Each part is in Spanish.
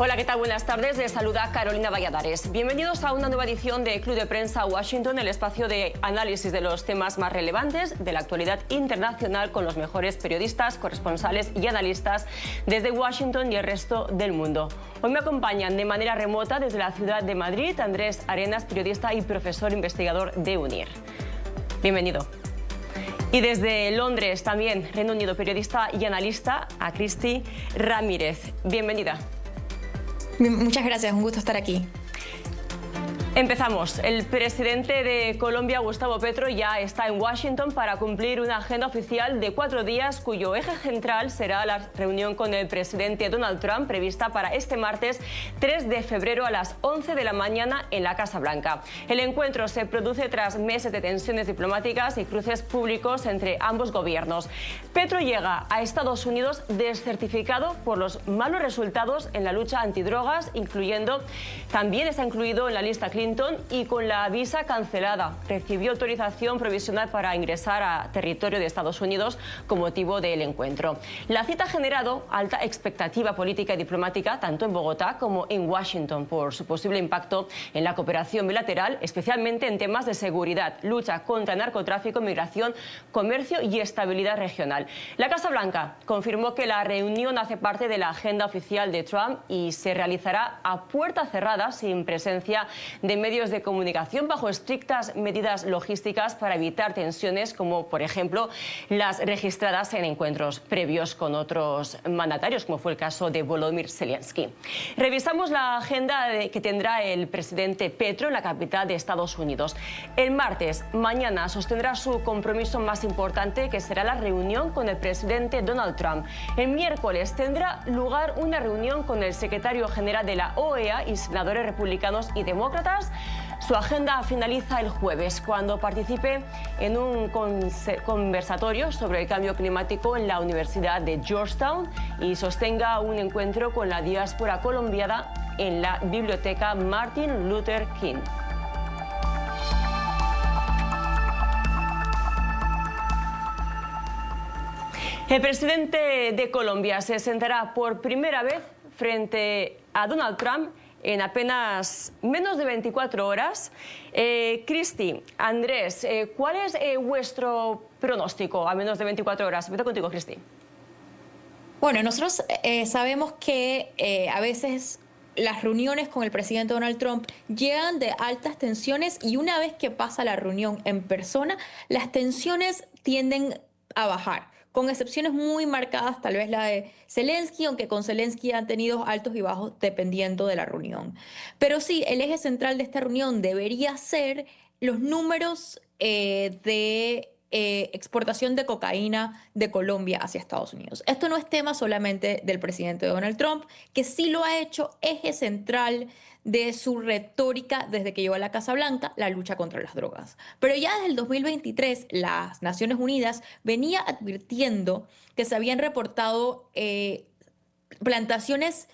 Hola, ¿qué tal? Buenas tardes. Les saluda Carolina Valladares. Bienvenidos a una nueva edición de Club de Prensa Washington, el espacio de análisis de los temas más relevantes de la actualidad internacional con los mejores periodistas, corresponsales y analistas desde Washington y el resto del mundo. Hoy me acompañan de manera remota desde la ciudad de Madrid Andrés Arenas, periodista y profesor investigador de UNIR. Bienvenido. Y desde Londres también, Reino Unido, periodista y analista, a Cristi Ramírez. Bienvenida. Muchas gracias, un gusto estar aquí. Empezamos. El presidente de Colombia, Gustavo Petro, ya está en Washington para cumplir una agenda oficial de 4 días cuyo eje central será la reunión con el presidente Donald Trump, prevista para este martes 3 de febrero a las 11 de la mañana en la Casa Blanca. El encuentro se produce tras meses de tensiones diplomáticas y cruces públicos entre ambos gobiernos. Petro llega a Estados Unidos descertificado por los malos resultados en la lucha antidrogas, también está incluido en la lista Clinton y con la visa cancelada. Recibió autorización provisional para ingresar a territorio de Estados Unidos con motivo del encuentro. La cita ha generado alta expectativa política y diplomática tanto en Bogotá como en Washington por su posible impacto en la cooperación bilateral, especialmente en temas de seguridad, lucha contra el narcotráfico, migración, comercio y estabilidad regional. La Casa Blanca confirmó que la reunión hace parte de la agenda oficial de Trump y se realizará a puerta cerrada sin presencia de medios de comunicación bajo estrictas medidas logísticas para evitar tensiones como, por ejemplo, las registradas en encuentros previos con otros mandatarios, como fue el caso de Volodymyr Zelensky. Revisamos la agenda que tendrá el presidente Petro en la capital de Estados Unidos. El martes, mañana, sostendrá su compromiso más importante, que será la reunión con el presidente Donald Trump. El miércoles tendrá lugar una reunión con el secretario general de la OEA y senadores republicanos y demócratas. Su agenda finaliza el jueves, cuando participe en un conversatorio sobre el cambio climático en la Universidad de Georgetown y sostenga un encuentro con la diáspora colombiana en la Biblioteca Martin Luther King. El presidente de Colombia se sentará por primera vez frente a Donald Trump en apenas menos de 24 horas. Cristi, Andrés, ¿cuál es vuestro pronóstico a menos de 24 horas? Empiezo contigo, Cristi. Bueno, nosotros sabemos que a veces las reuniones con el presidente Donald Trump llegan de altas tensiones y una vez que pasa la reunión en persona, las tensiones tienden a bajar, con excepciones muy marcadas, tal vez la de Zelensky, aunque con Zelensky han tenido altos y bajos dependiendo de la reunión. Pero sí, el eje central de esta reunión debería ser los números de exportación de cocaína de Colombia hacia Estados Unidos. Esto no es tema solamente del presidente Donald Trump, que sí lo ha hecho eje central de su retórica desde que llegó a la Casa Blanca, la lucha contra las drogas. Pero ya desde el 2023, las Naciones Unidas venía advirtiendo que se habían reportado plantaciones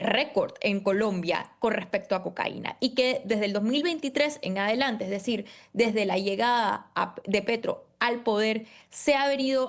récord en Colombia con respecto a cocaína y que desde el 2023 en adelante, es decir, desde la llegada de Petro al poder,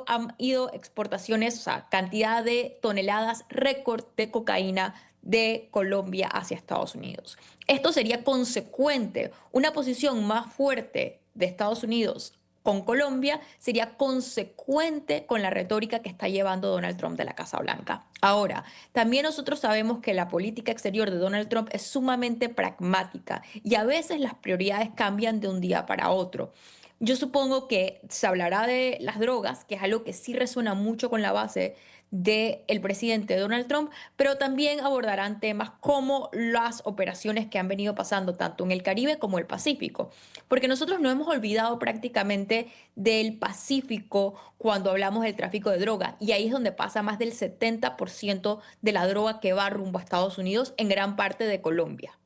han ido exportaciones, o sea, cantidad de toneladas récord de cocaína de Colombia hacia Estados Unidos. Esto sería consecuente, una posición más fuerte de Estados Unidos con Colombia sería consecuente con la retórica que está llevando Donald Trump de la Casa Blanca. Ahora, también nosotros sabemos que la política exterior de Donald Trump es sumamente pragmática y a veces las prioridades cambian de un día para otro. Yo supongo que se hablará de las drogas, que es algo que sí resuena mucho con la base del presidente Donald Trump, pero también abordarán temas como las operaciones que han venido pasando tanto en el Caribe como el Pacífico, porque nosotros no hemos olvidado prácticamente del Pacífico cuando hablamos del tráfico de droga, y ahí es donde pasa más del 70% de la droga que va rumbo a Estados Unidos, en gran parte de Colombia.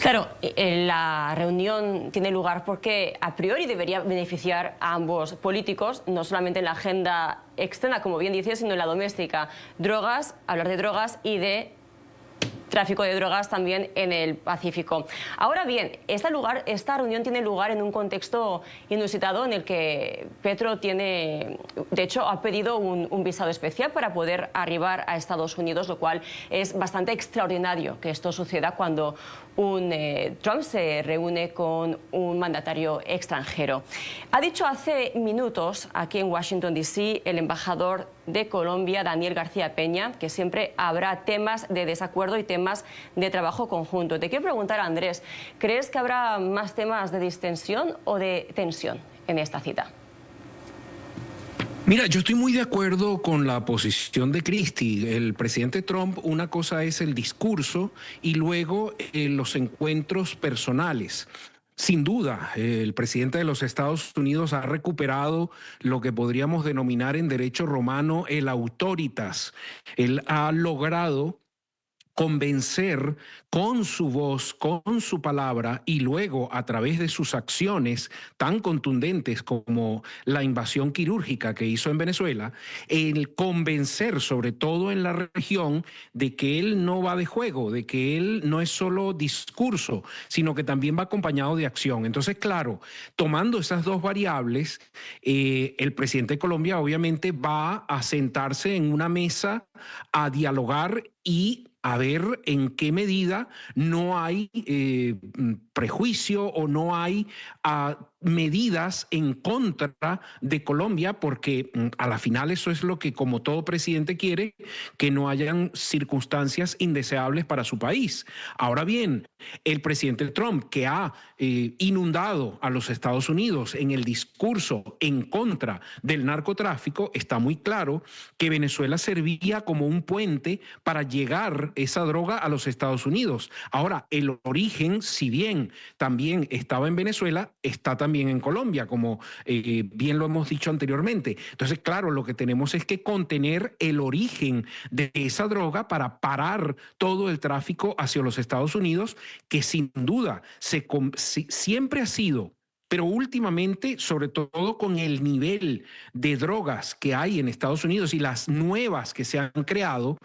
Claro, la reunión tiene lugar porque a priori debería beneficiar a ambos políticos, no solamente en la agenda externa, como bien dices, sino en la doméstica. Hablar de drogas y de tráfico de drogas también en el Pacífico. Ahora bien, esta reunión tiene lugar en un contexto inusitado en el que Petro de hecho, ha pedido un visado especial para poder arribar a Estados Unidos, lo cual es bastante extraordinario que esto suceda cuando Trump se reúne con un mandatario extranjero. Ha dicho hace minutos aquí en Washington, D.C., el embajador de Colombia, Daniel García Peña, que siempre habrá temas de desacuerdo y temas de trabajo conjunto. Te quiero preguntar, Andrés, ¿crees que habrá más temas de distensión o de tensión en esta cita? Mira, yo estoy muy de acuerdo con la posición de Christie. El presidente Trump, una cosa es el discurso y luego los encuentros personales. Sin duda, el presidente de los Estados Unidos ha recuperado lo que podríamos denominar en derecho romano el autoritas. Él ha logrado convencer con su voz, con su palabra y luego a través de sus acciones tan contundentes como la invasión quirúrgica que hizo en Venezuela, el convencer sobre todo en la región de que él no va de juego, de que él no es solo discurso, sino que también va acompañado de acción. Entonces, claro, tomando esas dos variables, el presidente de Colombia obviamente va a sentarse en una mesa a dialogar y a ver en qué medida no hay prejuicio o no hay medidas en contra de Colombia, porque a la final eso es lo que como todo presidente quiere, que no hayan circunstancias indeseables para su país. Ahora bien, el presidente Trump, que ha inundado a los Estados Unidos en el discurso en contra del narcotráfico, está muy claro que Venezuela servía como un puente para llegar esa droga a los Estados Unidos. Ahora, el origen, si bien también estaba en Venezuela, está también en Colombia, como bien lo hemos dicho anteriormente. Entonces, claro, lo que tenemos es que contener el origen de esa droga para parar todo el tráfico hacia los Estados Unidos, que sin duda siempre ha sido, pero últimamente, sobre todo con el nivel de drogas que hay en Estados Unidos y las nuevas que se han creado,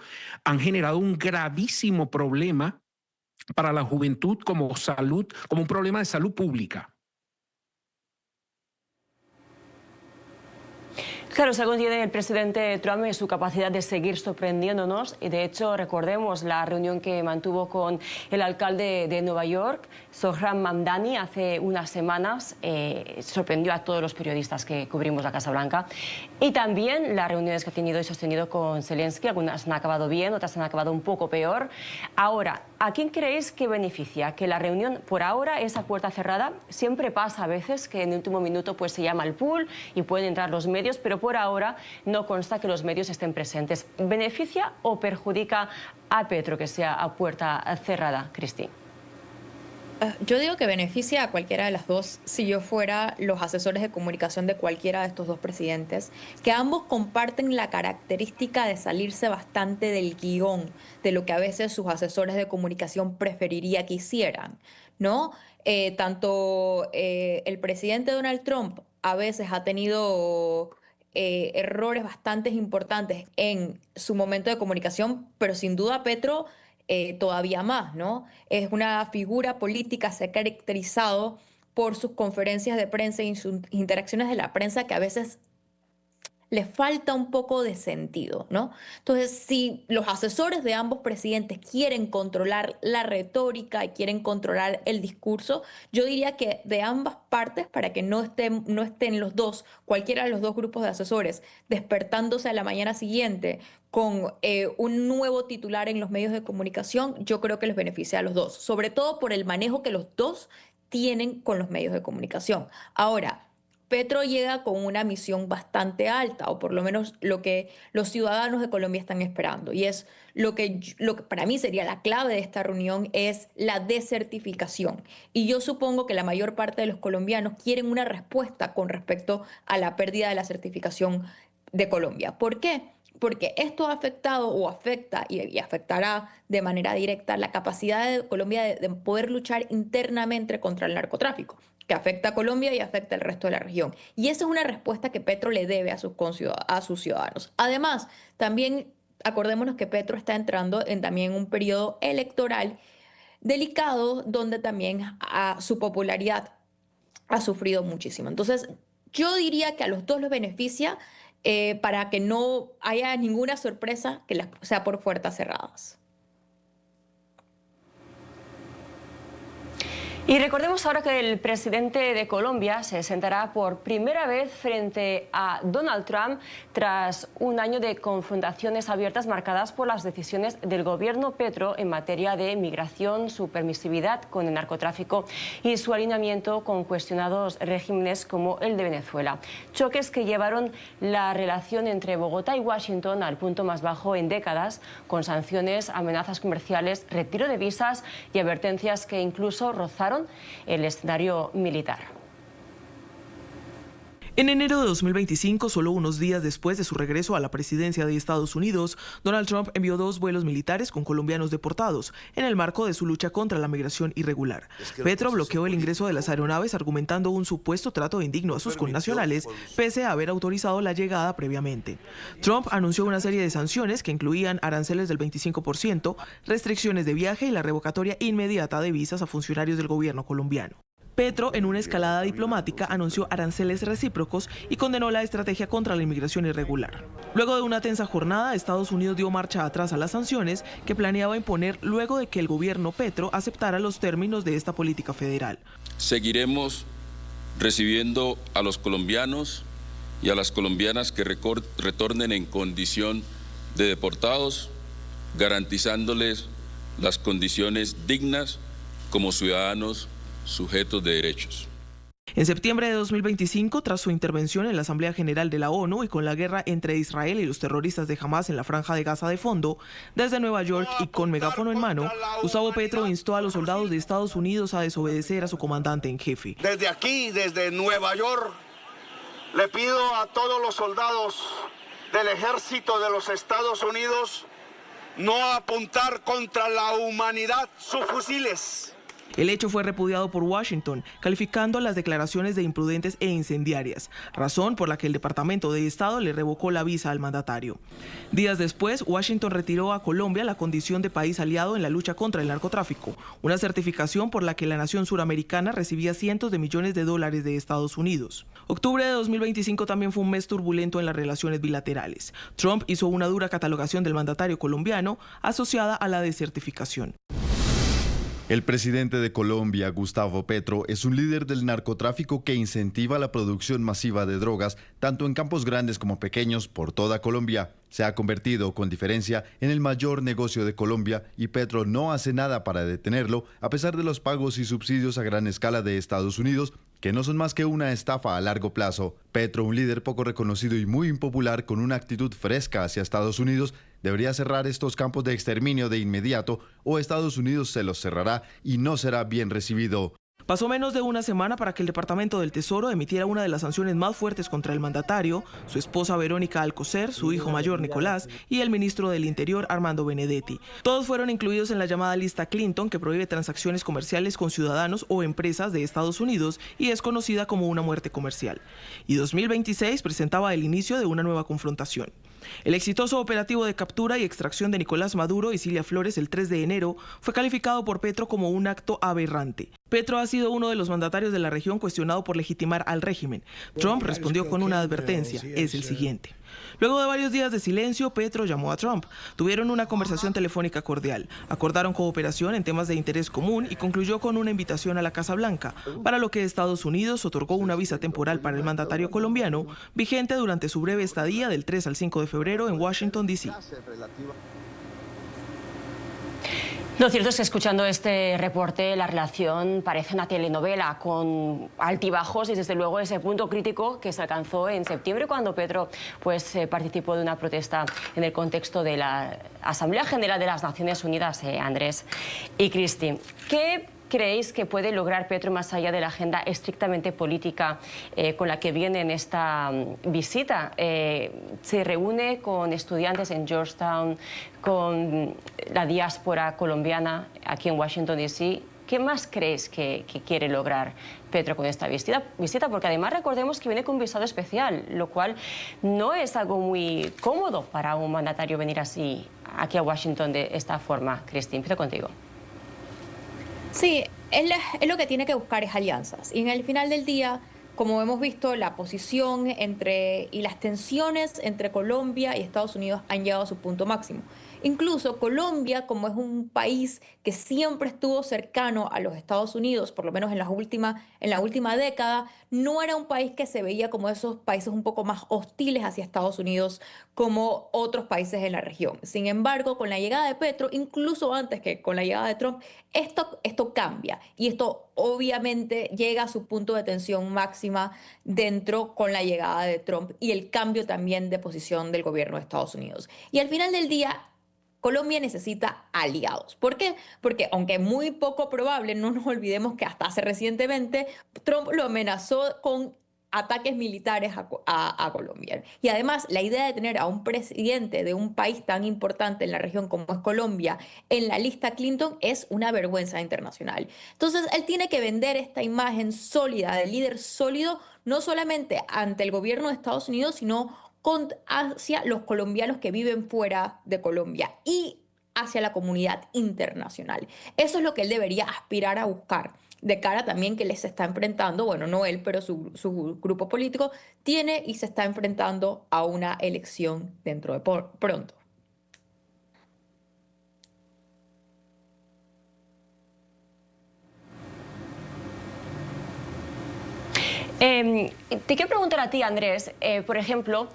han generado un gravísimo problema para la juventud como un problema de salud pública. Claro, según tiene el presidente Trump es su capacidad de seguir sorprendiéndonos y de hecho recordemos la reunión que mantuvo con el alcalde de Nueva York, Zohran Mamdani, hace unas semanas, sorprendió a todos los periodistas que cubrimos la Casa Blanca y también las reuniones que ha tenido y sostenido con Zelensky, algunas han acabado bien, otras han acabado un poco peor. Ahora, ¿a quién creéis que beneficia? Que la reunión por ahora es a puerta cerrada, siempre pasa a veces que en el último minuto pues se llama al pool y pueden entrar los medios, pero por ahora no consta que los medios estén presentes. ¿Beneficia o perjudica a Petro que sea a puerta cerrada, Cristi? Yo digo que beneficia a cualquiera de las dos si yo fuera los asesores de comunicación de cualquiera de estos dos presidentes, que ambos comparten la característica de salirse bastante del guión de lo que a veces sus asesores de comunicación preferiría que hicieran, ¿no? Tanto el presidente Donald Trump a veces ha tenido errores bastante importantes en su momento de comunicación, pero sin duda Petro todavía más, ¿no? Es una figura política, se ha caracterizado por sus conferencias de prensa y sus interacciones de la prensa que a veces le falta un poco de sentido, ¿no? Entonces, si los asesores de ambos presidentes quieren controlar la retórica y quieren controlar el discurso, yo diría que de ambas partes, para que no estén los dos, cualquiera de los dos grupos de asesores, despertándose a la mañana siguiente con un nuevo titular en los medios de comunicación, yo creo que les beneficia a los dos, sobre todo por el manejo que los dos tienen con los medios de comunicación. Ahora, Petro llega con una misión bastante alta, o por lo menos lo que los ciudadanos de Colombia están esperando. Y es lo que para mí sería la clave de esta reunión, es la desertificación. Y yo supongo que la mayor parte de los colombianos quieren una respuesta con respecto a la pérdida de la certificación de Colombia. ¿Por qué? Porque esto ha afectado o afecta y afectará de manera directa la capacidad de Colombia de poder luchar internamente contra el narcotráfico, que afecta a Colombia y afecta al resto de la región. Y esa es una respuesta que Petro le debe a sus ciudadanos. Además, también acordémonos que Petro está entrando en también un periodo electoral delicado donde también su popularidad ha sufrido muchísimo. Entonces, yo diría que a los dos los beneficia para que no haya ninguna sorpresa que sea por puertas cerradas. Y recordemos ahora que el presidente de Colombia se sentará por primera vez frente a Donald Trump tras un año de confrontaciones abiertas marcadas por las decisiones del gobierno Petro en materia de migración, su permisividad con el narcotráfico y su alineamiento con cuestionados regímenes como el de Venezuela. Choques que llevaron la relación entre Bogotá y Washington al punto más bajo en décadas, con sanciones, amenazas comerciales, retiro de visas y advertencias que incluso rozaron el escenario militar. En enero de 2025, solo unos días después de su regreso a la presidencia de Estados Unidos, Donald Trump envió 2 vuelos militares con colombianos deportados en el marco de su lucha contra la migración irregular. Petro bloqueó el ingreso de las aeronaves argumentando un supuesto trato indigno a sus connacionales, pese a haber autorizado la llegada previamente. Trump anunció una serie de sanciones que incluían aranceles del 25%, restricciones de viaje y la revocatoria inmediata de visas a funcionarios del gobierno colombiano. Petro, en una escalada diplomática, anunció aranceles recíprocos y condenó la estrategia contra la inmigración irregular. Luego de una tensa jornada, Estados Unidos dio marcha atrás a las sanciones que planeaba imponer luego de que el gobierno Petro aceptara los términos de esta política federal. Seguiremos recibiendo a los colombianos y a las colombianas que retornen en condición de deportados, garantizándoles las condiciones dignas como ciudadanos sujetos de derechos. En septiembre de 2025, tras su intervención en la Asamblea General de la ONU y con la guerra entre Israel y los terroristas de Hamás en la Franja de Gaza de fondo, desde Nueva York y con megáfono en mano, Gustavo Petro instó a los soldados de Estados Unidos a desobedecer a su comandante en jefe. Desde aquí, desde Nueva York, le pido a todos los soldados del ejército de los Estados Unidos no apuntar contra la humanidad sus fusiles. El hecho fue repudiado por Washington, calificando las declaraciones de imprudentes e incendiarias, razón por la que el Departamento de Estado le revocó la visa al mandatario. Días después, Washington retiró a Colombia la condición de país aliado en la lucha contra el narcotráfico, una certificación por la que la nación suramericana recibía cientos de millones de dólares de Estados Unidos. Octubre de 2025 también fue un mes turbulento en las relaciones bilaterales. Trump hizo una dura catalogación del mandatario colombiano asociada a la desertificación. El presidente de Colombia, Gustavo Petro, es un líder del narcotráfico que incentiva la producción masiva de drogas, tanto en campos grandes como pequeños, por toda Colombia. Se ha convertido, con diferencia, en el mayor negocio de Colombia y Petro no hace nada para detenerlo, a pesar de los pagos y subsidios a gran escala de Estados Unidos, que no son más que una estafa a largo plazo. Petro, un líder poco reconocido y muy impopular con una actitud fresca hacia Estados Unidos, debería cerrar estos campos de exterminio de inmediato o Estados Unidos se los cerrará y no será bien recibido. Pasó menos de una semana para que el Departamento del Tesoro emitiera una de las sanciones más fuertes contra el mandatario, su esposa Verónica Alcocer, su hijo mayor Nicolás y el ministro del Interior Armando Benedetti. Todos fueron incluidos en la llamada lista Clinton, que prohíbe transacciones comerciales con ciudadanos o empresas de Estados Unidos y es conocida como una muerte comercial. Y 2026 presentaba el inicio de una nueva confrontación. El exitoso operativo de captura y extracción de Nicolás Maduro y Cilia Flores el 3 de enero fue calificado por Petro como un acto aberrante. Petro ha sido uno de los mandatarios de la región cuestionado por legitimar al régimen. Trump respondió con una advertencia, es el siguiente. Luego de varios días de silencio, Petro llamó a Trump. Tuvieron una conversación telefónica cordial. Acordaron cooperación en temas de interés común y concluyó con una invitación a la Casa Blanca, para lo que Estados Unidos otorgó una visa temporal para el mandatario colombiano, vigente durante su breve estadía del 3 al 5 de febrero en Washington, D.C. Lo cierto es que escuchando este reporte la relación parece una telenovela con altibajos y desde luego ese punto crítico que se alcanzó en septiembre cuando Petro participó de una protesta en el contexto de la Asamblea General de las Naciones Unidas, Andrés y Cristi. ¿Qué creéis que puede lograr Petro más allá de la agenda estrictamente política con la que viene en esta visita? Se reúne con estudiantes en Georgetown, con la diáspora colombiana aquí en Washington, D.C. ¿Qué más crees que quiere lograr Petro con esta visita? Porque además recordemos que viene con un visado especial, lo cual no es algo muy cómodo para un mandatario venir así aquí a Washington de esta forma. Cristi, empiezo contigo. Sí, él lo que tiene que buscar es alianzas. Y en el final del día, como hemos visto, la posición y las tensiones entre Colombia y Estados Unidos han llegado a su punto máximo. Incluso Colombia, como es un país que siempre estuvo cercano a los Estados Unidos, por lo menos en la última década, no era un país que se veía como esos países un poco más hostiles hacia Estados Unidos como otros países en la región. Sin embargo, con la llegada de Petro, incluso antes que con la llegada de Trump, esto cambia y esto obviamente llega a su punto de tensión máxima dentro con la llegada de Trump y el cambio también de posición del gobierno de Estados Unidos. Y al final del día, Colombia necesita aliados. ¿Por qué? Porque aunque muy poco probable, no nos olvidemos que hasta hace recientemente Trump lo amenazó con ataques militares a Colombia. Y además, la idea de tener a un presidente de un país tan importante en la región como es Colombia en la lista Clinton es una vergüenza internacional. Entonces, él tiene que vender esta imagen sólida, de líder sólido, no solamente ante el gobierno de Estados Unidos, sino hacia los colombianos que viven fuera de Colombia y hacia la comunidad internacional. Eso es lo que él debería aspirar a buscar, de cara también que les está enfrentando, bueno, no él, pero su grupo político tiene y se está enfrentando a una elección dentro de pronto. Te quiero preguntar a ti, Andrés, por ejemplo,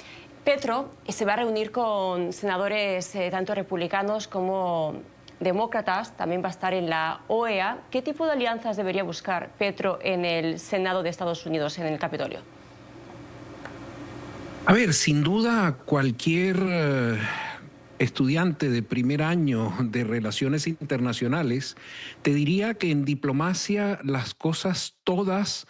Petro se va a reunir con senadores tanto republicanos como demócratas, también va a estar en la OEA. ¿Qué tipo de alianzas debería buscar Petro en el Senado de Estados Unidos, en el Capitolio? A ver, sin duda cualquier estudiante de primer año de Relaciones Internacionales te diría que en diplomacia las cosas todas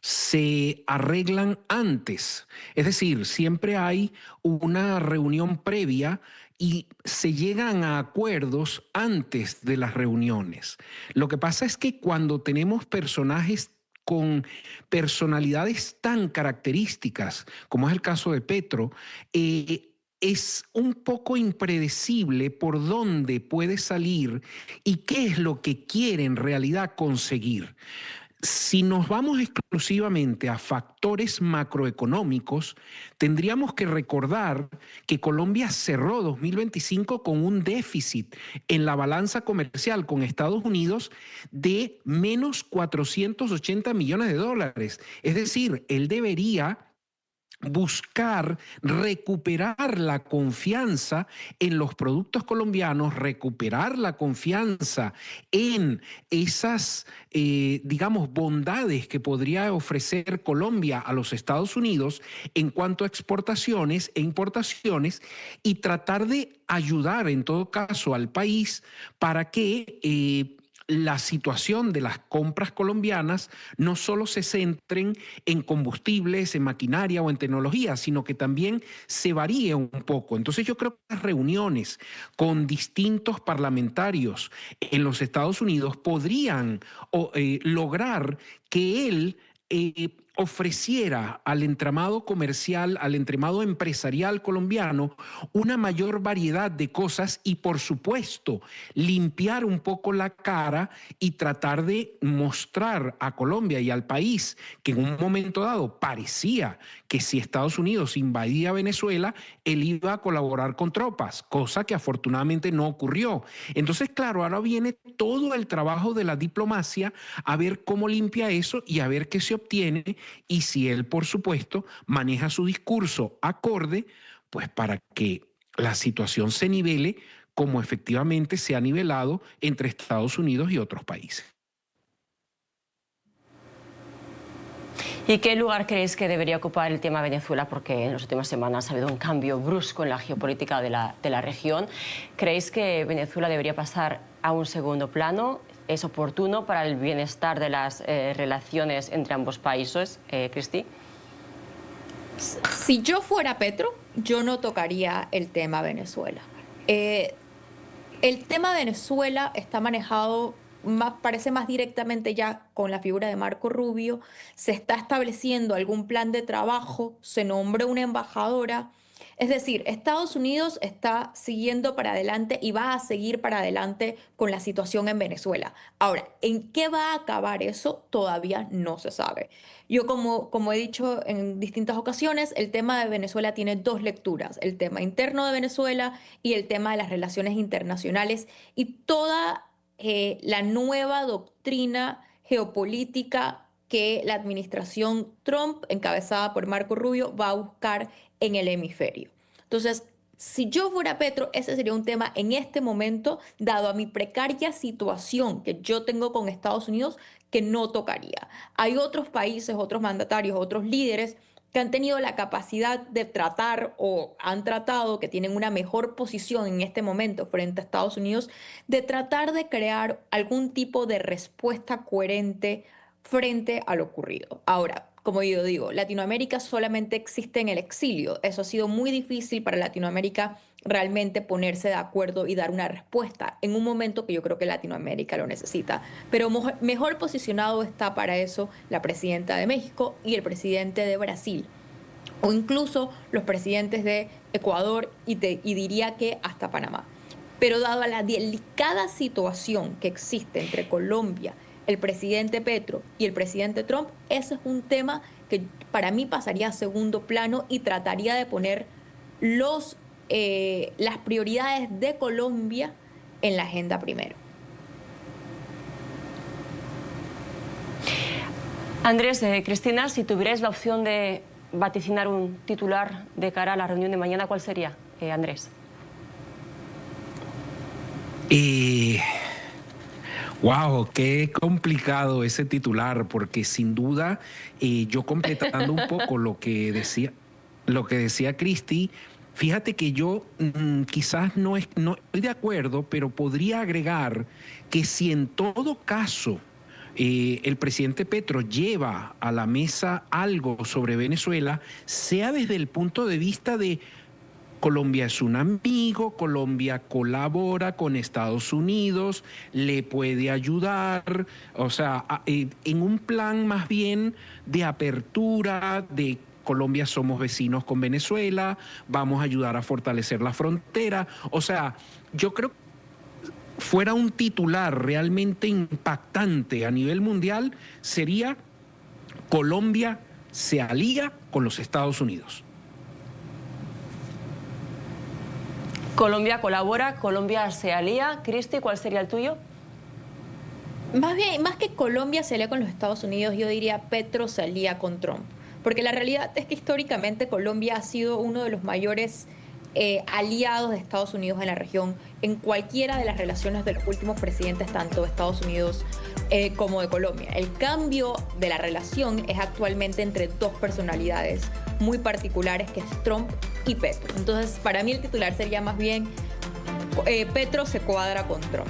se arreglan antes. Es decir, siempre hay una reunión previa y se llegan a acuerdos antes de las reuniones. Lo que pasa es que cuando tenemos personajes con personalidades tan características, como es el caso de Petro, es un poco impredecible por dónde puede salir y qué es lo que quiere en realidad conseguir. Si nos vamos exclusivamente a factores macroeconómicos, tendríamos que recordar que Colombia cerró 2025 con un déficit en la balanza comercial con Estados Unidos de menos 480 millones de dólares. Es decir, él debería buscar recuperar la confianza en los productos colombianos, recuperar la confianza en esas, digamos, bondades que podría ofrecer Colombia a los Estados Unidos en cuanto a exportaciones e importaciones y tratar de ayudar en todo caso al país para que la situación de las compras colombianas no solo se centren en combustibles, en maquinaria o en tecnología, sino que también se varíe un poco. Entonces yo creo que las reuniones con distintos parlamentarios en los Estados Unidos podrían lograr que él ofreciera al entramado comercial, al entramado empresarial colombiano, una mayor variedad de cosas y, por supuesto, limpiar un poco la cara y tratar de mostrar a Colombia y al país que en un momento dado parecía que si Estados Unidos invadía Venezuela, él iba a colaborar con tropas, cosa que afortunadamente no ocurrió. Entonces, claro, ahora viene todo el trabajo de la diplomacia a ver cómo limpia eso y a ver qué se obtiene y si él, por supuesto, maneja su discurso acorde, pues para que la situación se nivele como efectivamente se ha nivelado entre Estados Unidos y otros países. ¿Y qué lugar creéis que debería ocupar el tema Venezuela? Porque en las últimas semanas ha habido un cambio brusco en la geopolítica de la región. ¿Creéis que Venezuela debería pasar a un segundo plano? ¿Es oportuno para el bienestar de las relaciones entre ambos países, Cristi? Si yo fuera Petro, yo no tocaría el tema Venezuela. El tema Venezuela está manejado parece más directamente ya con la figura de Marco Rubio, se está estableciendo algún plan de trabajo, se nombró una embajadora. Es decir, Estados Unidos está siguiendo para adelante y va a seguir para adelante con la situación en Venezuela. Ahora, ¿en qué va a acabar eso? Todavía no se sabe. Yo, como he dicho en distintas ocasiones, el tema de Venezuela tiene dos lecturas, el tema interno de Venezuela y el tema de las relaciones internacionales y toda la nueva doctrina geopolítica que la administración Trump, encabezada por Marco Rubio, va a buscar en el hemisferio. Entonces, si yo fuera Petro, ese sería un tema en este momento, dado a mi precaria situación que yo tengo con Estados Unidos, que no tocaría. Hay otros países, otros mandatarios, otros líderes que han tenido la capacidad de tratar o han tratado, que tienen una mejor posición en este momento frente a Estados Unidos, de tratar de crear algún tipo de respuesta coherente frente a lo ocurrido. Ahora, como yo digo, Latinoamérica solamente existe en el exilio. Eso ha sido muy difícil para Latinoamérica realmente ponerse de acuerdo y dar una respuesta en un momento que yo creo que Latinoamérica lo necesita. Pero mejor posicionado está para eso la presidenta de México y el presidente de Brasil, o incluso los presidentes de Ecuador y diría que hasta Panamá. Pero dado la delicada situación que existe entre Colombia, el presidente Petro y el presidente Trump, ese es un tema que para mí pasaría a segundo plano y trataría de poner las prioridades de Colombia en la agenda primero. Andrés, Cristina, si tuvierais la opción de vaticinar un titular de cara a la reunión de mañana, ¿cuál sería, Andrés? Wow, qué complicado ese titular, porque sin duda, yo completando un poco lo que decía Cristi, fíjate que yo quizás no estoy de acuerdo, pero podría agregar que si en todo caso el presidente Petro lleva a la mesa algo sobre Venezuela, sea desde el punto de vista de Colombia es un amigo, Colombia colabora con Estados Unidos, le puede ayudar, o sea, en un plan más bien de apertura, de Colombia somos vecinos con Venezuela, vamos a ayudar a fortalecer la frontera. O sea, yo creo que fuera un titular realmente impactante a nivel mundial, sería Colombia se alía con los Estados Unidos. Colombia colabora, Colombia se alía. Cristi, ¿cuál sería el tuyo? Más que Colombia se alía con los Estados Unidos, yo diría Petro se alía con Trump. Porque la realidad es que históricamente Colombia ha sido uno de los mayores aliados de Estados Unidos en la región, en cualquiera de las relaciones de los últimos presidentes, tanto de Estados Unidos como de Colombia. El cambio de la relación es actualmente entre dos personalidades muy particulares, que es Trump y Petro. Entonces, para mí el titular sería más bien Petro se cuadra con Trump.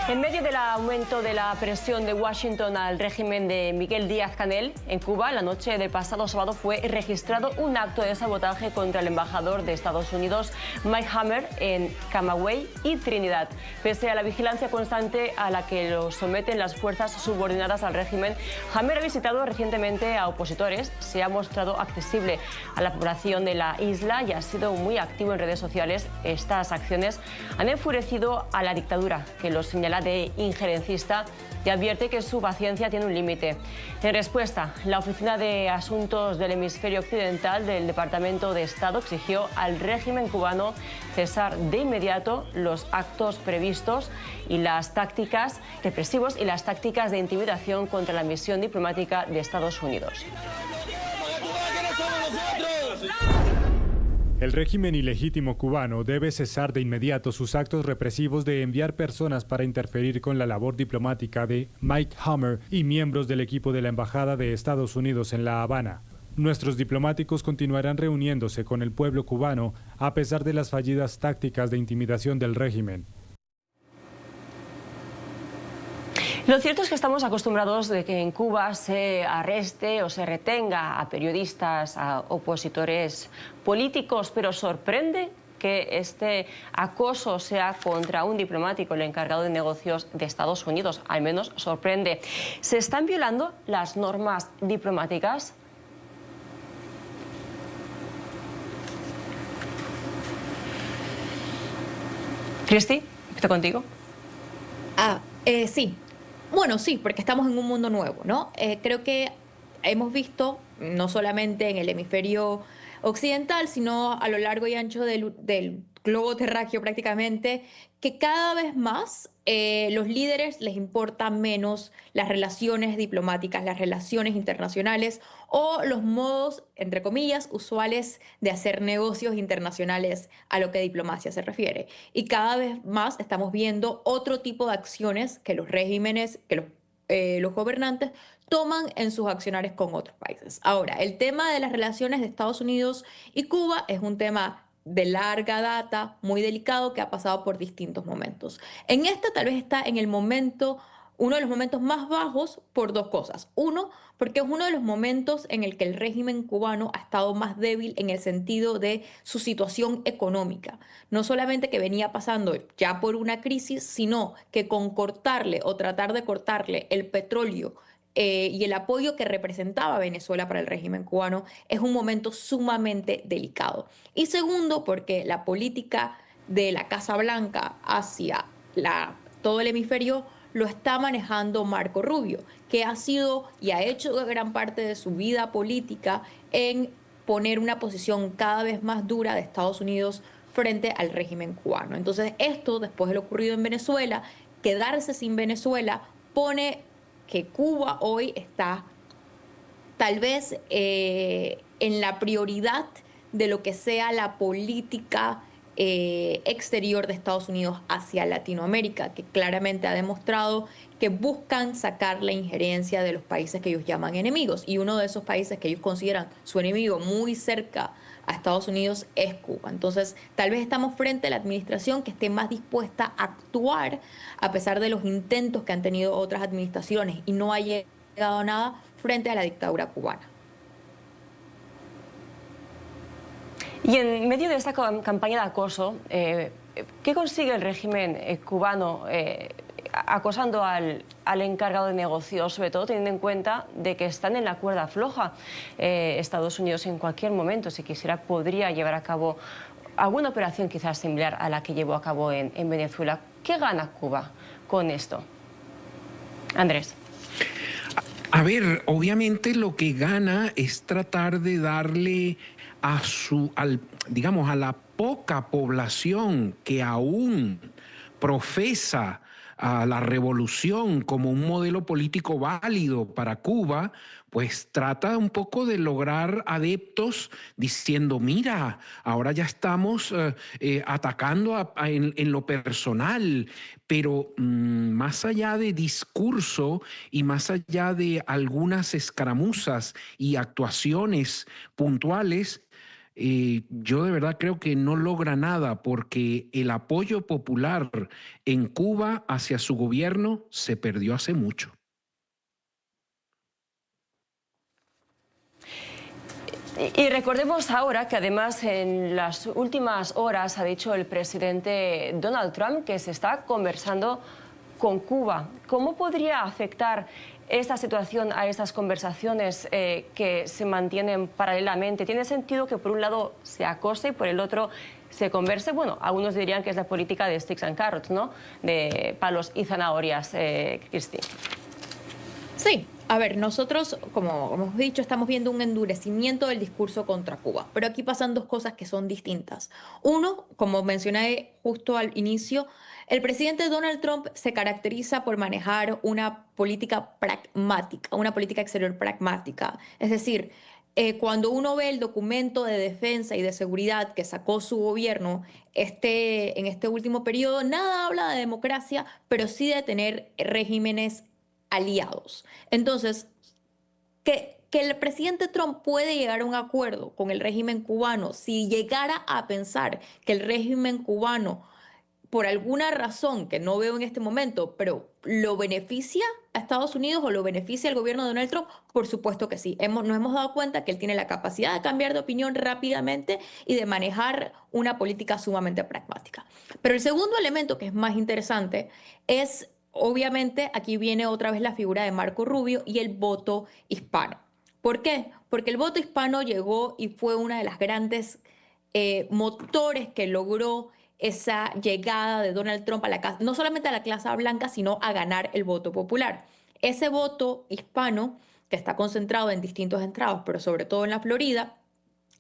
En medio del aumento de la presión de Washington al régimen de Miguel Díaz-Canel, en Cuba, la noche del pasado sábado fue registrado un acto de sabotaje contra el embajador de Estados Unidos, Mike Hammer, en Camagüey y Trinidad. Pese a la vigilancia constante a la que lo someten las fuerzas subordinadas al régimen, Hammer ha visitado recientemente a opositores, se ha mostrado accesible a la población de la isla y ha sido muy activo en redes sociales. Estas acciones han enfurecido a la dictadura, que lo señala de injerencista y advierte que su paciencia tiene un límite. En respuesta, la Oficina de Asuntos del Hemisferio Occidental del Departamento de Estado exigió al régimen cubano cesar de inmediato los actos previstos y las tácticas represivos y las tácticas de intimidación contra la misión diplomática de Estados Unidos. El régimen ilegítimo cubano debe cesar de inmediato sus actos represivos de enviar personas para interferir con la labor diplomática de Mike Hammer y miembros del equipo de la Embajada de Estados Unidos en La Habana. Nuestros diplomáticos continuarán reuniéndose con el pueblo cubano a pesar de las fallidas tácticas de intimidación del régimen. Lo cierto es que estamos acostumbrados de que en Cuba se arreste o se retenga a periodistas, a opositores políticos, pero sorprende que este acoso sea contra un diplomático, el encargado de negocios de Estados Unidos. Al menos sorprende. ¿Se están violando las normas diplomáticas? Cristi, empiezo contigo. Sí. Bueno, sí, porque estamos en un mundo nuevo, ¿no? Creo que hemos visto, no solamente en el hemisferio occidental, sino a lo largo y ancho del globo terráqueo prácticamente, que cada vez más los líderes les importan menos las relaciones diplomáticas, las relaciones internacionales o los modos, entre comillas, usuales de hacer negocios internacionales a lo que diplomacia se refiere. Y cada vez más estamos viendo otro tipo de acciones que los regímenes, que los gobernantes toman en sus acciones con otros países. Ahora, el tema de las relaciones de Estados Unidos y Cuba es un tema de larga data, muy delicado, que ha pasado por distintos momentos. En esta tal vez está en el momento, uno de los momentos más bajos por dos cosas. Uno, porque es uno de los momentos en el que el régimen cubano ha estado más débil en el sentido de su situación económica. No solamente que venía pasando ya por una crisis, sino que con cortarle o tratar de cortarle el petróleo y el apoyo que representaba Venezuela para el régimen cubano es un momento sumamente delicado. Y segundo, porque la política de la Casa Blanca hacia todo el hemisferio lo está manejando Marco Rubio, que ha sido y ha hecho gran parte de su vida política en poner una posición cada vez más dura de Estados Unidos frente al régimen cubano. Entonces, esto, después de lo ocurrido en Venezuela, quedarse sin Venezuela pone que Cuba hoy está tal vez en la prioridad de lo que sea la política exterior de Estados Unidos hacia Latinoamérica, que claramente ha demostrado que buscan sacar la injerencia de los países que ellos llaman enemigos. Y uno de esos países que ellos consideran su enemigo muy cerca a Estados Unidos es Cuba. Entonces, tal vez estamos frente a la administración que esté más dispuesta a actuar a pesar de los intentos que han tenido otras administraciones y no ha llegado a nada frente a la dictadura cubana. Y en medio de esta campaña de acoso, ¿qué consigue el régimen cubano acosando al encargado de negocios, sobre todo teniendo en cuenta de que están en la cuerda floja? Estados Unidos en cualquier momento, si quisiera, podría llevar a cabo alguna operación quizás similar a la que llevó a cabo en Venezuela. ¿Qué gana Cuba con esto? Andrés. A ver, obviamente lo que gana es tratar de darle digamos, a la poca población que aún profesa a la revolución como un modelo político válido para Cuba, pues trata un poco de lograr adeptos diciendo, mira, ahora ya estamos atacando en lo personal, pero más allá de discurso y más allá de algunas escaramuzas y actuaciones puntuales, yo de verdad creo que no logra nada porque el apoyo popular en Cuba hacia su gobierno se perdió hace mucho. Y recordemos ahora que además en las últimas horas ha dicho el presidente Donald Trump que se está conversando con Cuba. ¿Cómo podría afectar esta situación a estas conversaciones que se mantienen paralelamente? ¿Tiene sentido que por un lado se acose y por el otro se converse? Bueno, algunos dirían que es la política de sticks and carrots, ¿no? De palos y zanahorias, Cristi. Sí. A ver, nosotros, como hemos dicho, estamos viendo un endurecimiento del discurso contra Cuba, pero aquí pasan dos cosas que son distintas. Uno, como mencioné justo al inicio, el presidente Donald Trump se caracteriza por manejar una política pragmática, una política exterior pragmática. Es decir, cuando uno ve el documento de defensa y de seguridad que sacó su gobierno en este último periodo, nada habla de democracia, pero sí de tener regímenes aliados. Entonces, que el presidente Trump puede llegar a un acuerdo con el régimen cubano si llegara a pensar que el régimen cubano por alguna razón que no veo en este momento, pero ¿lo beneficia a Estados Unidos o lo beneficia al gobierno de Donald Trump? Por supuesto que sí. Nos hemos dado cuenta que él tiene la capacidad de cambiar de opinión rápidamente y de manejar una política sumamente pragmática. Pero el segundo elemento que es más interesante es, obviamente, aquí viene otra vez la figura de Marco Rubio y el voto hispano. ¿Por qué? Porque el voto hispano llegó y fue una de las grandes motores que logró esa llegada de Donald Trump a no solamente a la clase blanca, sino a ganar el voto popular. Ese voto hispano, que está concentrado en distintos estados, pero sobre todo en la Florida,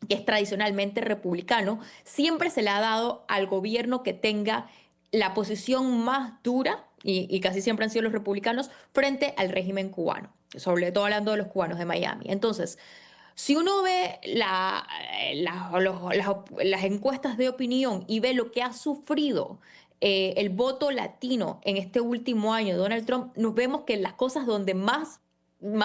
que es tradicionalmente republicano, siempre se le ha dado al gobierno que tenga la posición más dura, y casi siempre han sido los republicanos, frente al régimen cubano, sobre todo hablando de los cubanos de Miami. Entonces, si uno ve las encuestas de opinión y ve lo que ha sufrido el voto latino en este último año de Donald Trump, nos vemos que las cosas donde más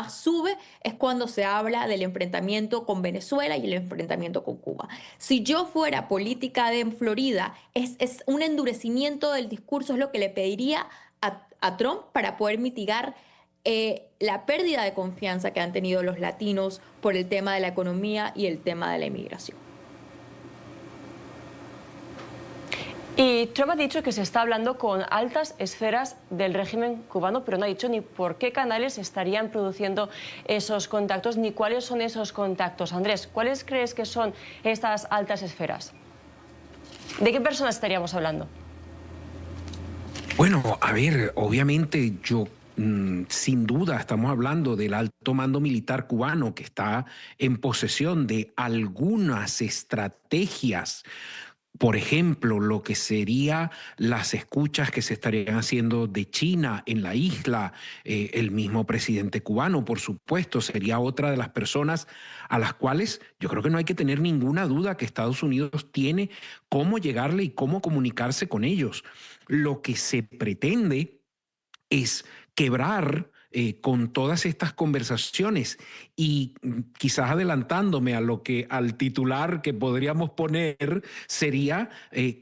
sube es cuando se habla del enfrentamiento con Venezuela y el enfrentamiento con Cuba. Si yo fuera política de Florida, es un endurecimiento del discurso, es lo que le pediría a Trump para poder mitigar la pérdida de confianza que han tenido los latinos por el tema de la economía y el tema de la inmigración. Y Trump ha dicho que se está hablando con altas esferas del régimen cubano, pero no ha dicho ni por qué canales estarían produciendo esos contactos, ni cuáles son esos contactos. Andrés, ¿cuáles crees que son estas altas esferas? ¿De qué personas estaríamos hablando? Bueno, a ver, obviamente yo... sin duda estamos hablando del alto mando militar cubano que está en posesión de algunas estrategias. Por ejemplo, lo que sería las escuchas que se estarían haciendo de China en la isla, el mismo presidente cubano, por supuesto, sería otra de las personas a las cuales yo creo que no hay que tener ninguna duda que Estados Unidos tiene cómo llegarle y cómo comunicarse con ellos. Lo que se pretende es quebrar con todas estas conversaciones y quizás adelantándome al titular que podríamos poner sería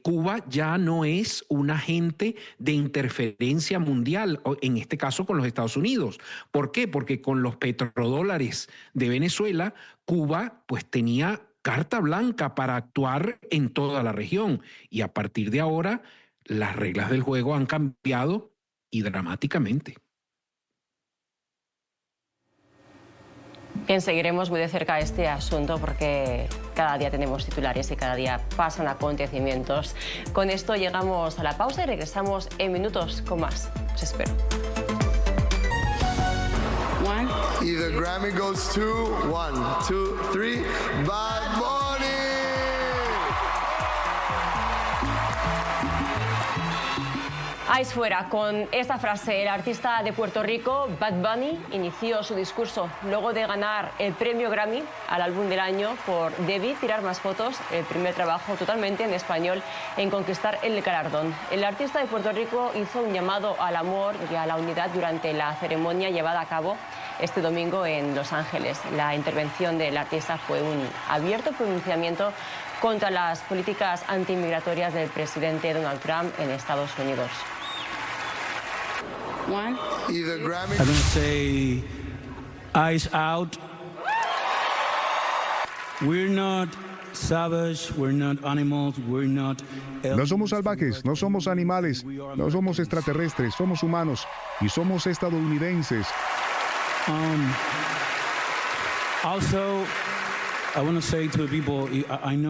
Cuba ya no es un agente de interferencia mundial, en este caso con los Estados Unidos. ¿Por qué? Porque con los petrodólares de Venezuela, Cuba pues tenía carta blanca para actuar en toda la región y a partir de ahora las reglas del juego han cambiado y dramáticamente. Bien, seguiremos muy de cerca este asunto porque cada día tenemos titulares y cada día pasan acontecimientos. Con esto llegamos a la pausa y regresamos en minutos con más. Os espero. Y the Grammy goes to 1, 2, 3, Bad Bunny. Ahí fuera, con esta frase, el artista de Puerto Rico, Bad Bunny, inició su discurso luego de ganar el premio Grammy al álbum del año por Debí tirar más fotos, el primer trabajo totalmente en español en conquistar el galardón. El artista de Puerto Rico hizo un llamado al amor y a la unidad durante la ceremonia llevada a cabo este domingo en Los Ángeles. La intervención del artista fue un abierto pronunciamiento contra las políticas antimigratorias del presidente Donald Trump en Estados Unidos. I'm gonna say, eyes out. We're not savage, we're not animals, we're not... No somos salvajes, no somos animales, no somos extraterrestres, somos humanos y somos estadounidenses. Also,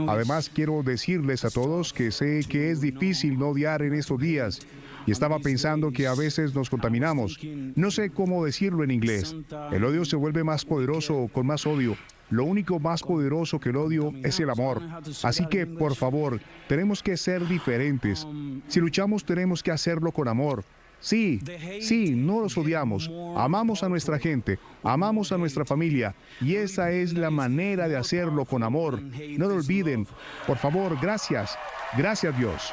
Además, quiero decirles a todos que sé que es difícil no odiar en estos días. Y estaba pensando que a veces nos contaminamos. No sé cómo decirlo en inglés. El odio se vuelve más poderoso con más odio. Lo único más poderoso que el odio es el amor. Así que, por favor, tenemos que ser diferentes. Si luchamos, tenemos que hacerlo con amor. Sí, no los odiamos. Amamos a nuestra gente, amamos a nuestra familia. Y esa es la manera de hacerlo con amor. No lo olviden. Por favor, gracias. Gracias, Dios.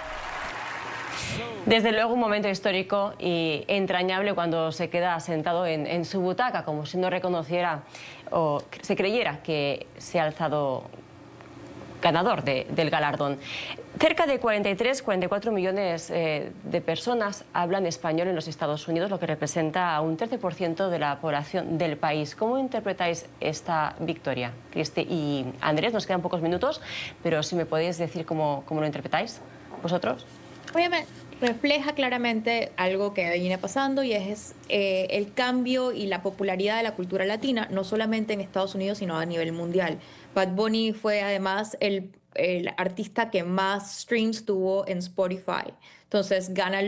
Desde luego un momento histórico y entrañable cuando se queda sentado en su butaca, como si no reconociera o se creyera que se ha alzado ganador del galardón. Cerca de 44 millones de personas hablan español en los Estados Unidos, lo que representa un 13% de la población del país. ¿Cómo interpretáis esta victoria, Cristi y Andrés? Nos quedan pocos minutos, pero si me podéis decir cómo lo interpretáis vosotros. Obviamente refleja claramente algo que viene pasando, y es el cambio y la popularidad de la cultura latina, no solamente en Estados Unidos, sino a nivel mundial. Bad Bunny fue además el artista que más streams tuvo en Spotify. Entonces gana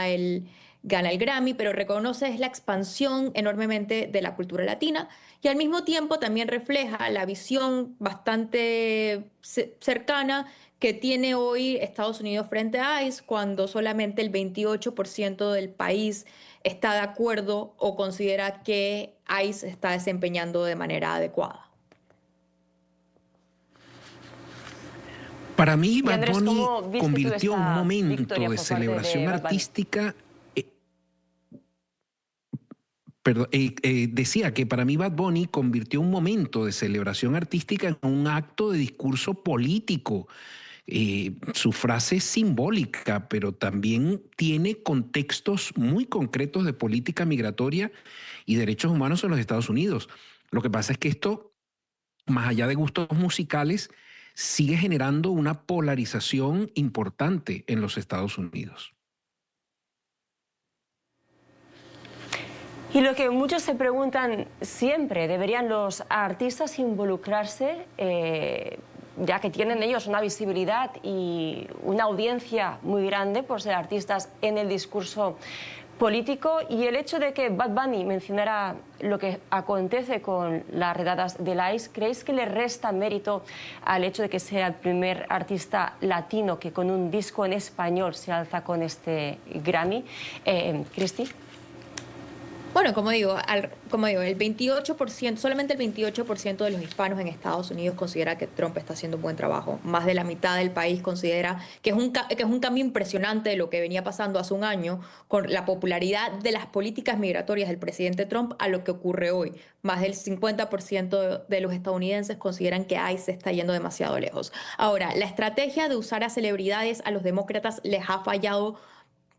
el Grammy, pero reconoce la expansión enormemente de la cultura latina, y al mismo tiempo también refleja la visión bastante cercana que tiene hoy Estados Unidos frente a ICE, cuando solamente el 28% del país está de acuerdo o considera que ICE se está desempeñando de manera adecuada. Para mí, Bad Andrés, Bunny convirtió un momento de celebración artística. Decía que para mí Bad Bunny convirtió un momento de celebración artística en un acto de discurso político. Su frase es simbólica, pero también tiene contextos muy concretos de política migratoria y derechos humanos en los Estados Unidos. Lo que pasa es que esto, más allá de gustos musicales, sigue generando una polarización importante en los Estados Unidos. Y lo que muchos se preguntan siempre, ¿deberían los artistas involucrarse, ya que tienen ellos una visibilidad y una audiencia muy grande por ser artistas en el discurso político? Y el hecho de que Bad Bunny mencionara lo que acontece con las redadas del ICE, ¿creéis que le resta mérito al hecho de que sea el primer artista latino que con un disco en español se alza con este Grammy? Cristi. Bueno, como digo, el 28%, solamente el 28% de los hispanos en Estados Unidos considera que Trump está haciendo un buen trabajo. Más de la mitad del país considera que es un cambio impresionante de lo que venía pasando hace un año con la popularidad de las políticas migratorias del presidente Trump a lo que ocurre hoy. Más del 50% de los estadounidenses consideran que ICE está yendo demasiado lejos. Ahora, la estrategia de usar a celebridades a los demócratas les ha fallado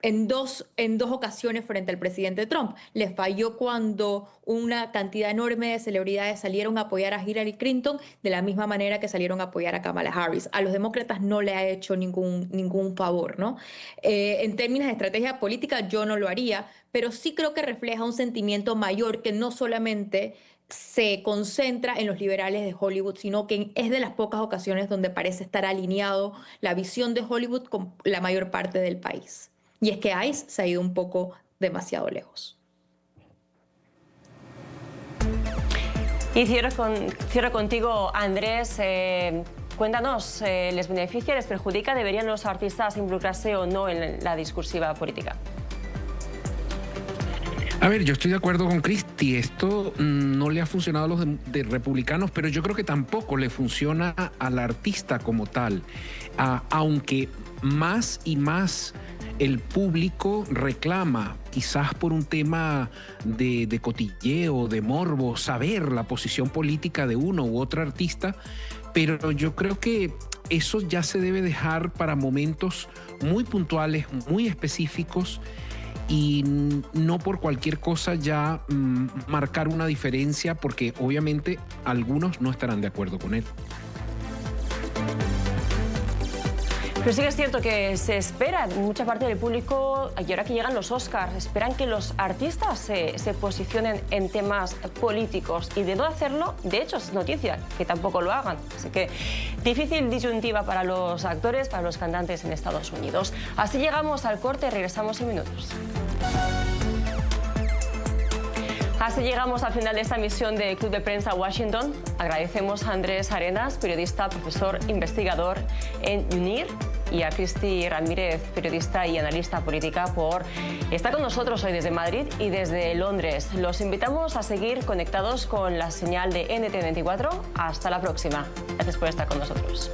en dos ocasiones frente al presidente Trump. Les falló cuando una cantidad enorme de celebridades salieron a apoyar a Hillary Clinton de la misma manera que salieron a apoyar a Kamala Harris. A los demócratas no le ha hecho ningún favor, ¿no? En términos de estrategia política yo no lo haría, pero sí creo que refleja un sentimiento mayor que no solamente se concentra en los liberales de Hollywood, sino que es de las pocas ocasiones donde parece estar alineado la visión de Hollywood con la mayor parte del país. Y es que ICE se ha ido un poco demasiado lejos. Y cierro contigo, Andrés. Cuéntanos, ¿les beneficia, les perjudica? ¿Deberían los artistas involucrarse o no en la discursiva política? A ver, yo estoy de acuerdo con Cristi. Esto no le ha funcionado a los de republicanos, pero yo creo que tampoco le funciona al artista como tal. Aunque más y más el público reclama, quizás por un tema de cotilleo, de morbo, saber la posición política de uno u otro artista, pero yo creo que eso ya se debe dejar para momentos muy puntuales, muy específicos, y no por cualquier cosa ya marcar una diferencia, porque obviamente algunos no estarán de acuerdo con él. Pero sí que es cierto que se espera, mucha parte del público, y ahora que llegan los Oscars, esperan que los artistas se posicionen en temas políticos, y de no hacerlo, de hecho es noticia que tampoco lo hagan. Así que difícil disyuntiva para los actores, para los cantantes en Estados Unidos. Así llegamos al corte, regresamos en minutos. Así llegamos al final de esta emisión de Club de Prensa Washington. Agradecemos a Andrés Arenas, periodista, profesor, investigador en UNIR, y a Cristi Ramírez, periodista y analista política, por estar con nosotros hoy desde Madrid y desde Londres. Los invitamos a seguir conectados con la señal de NTN24. Hasta la próxima. Gracias por estar con nosotros.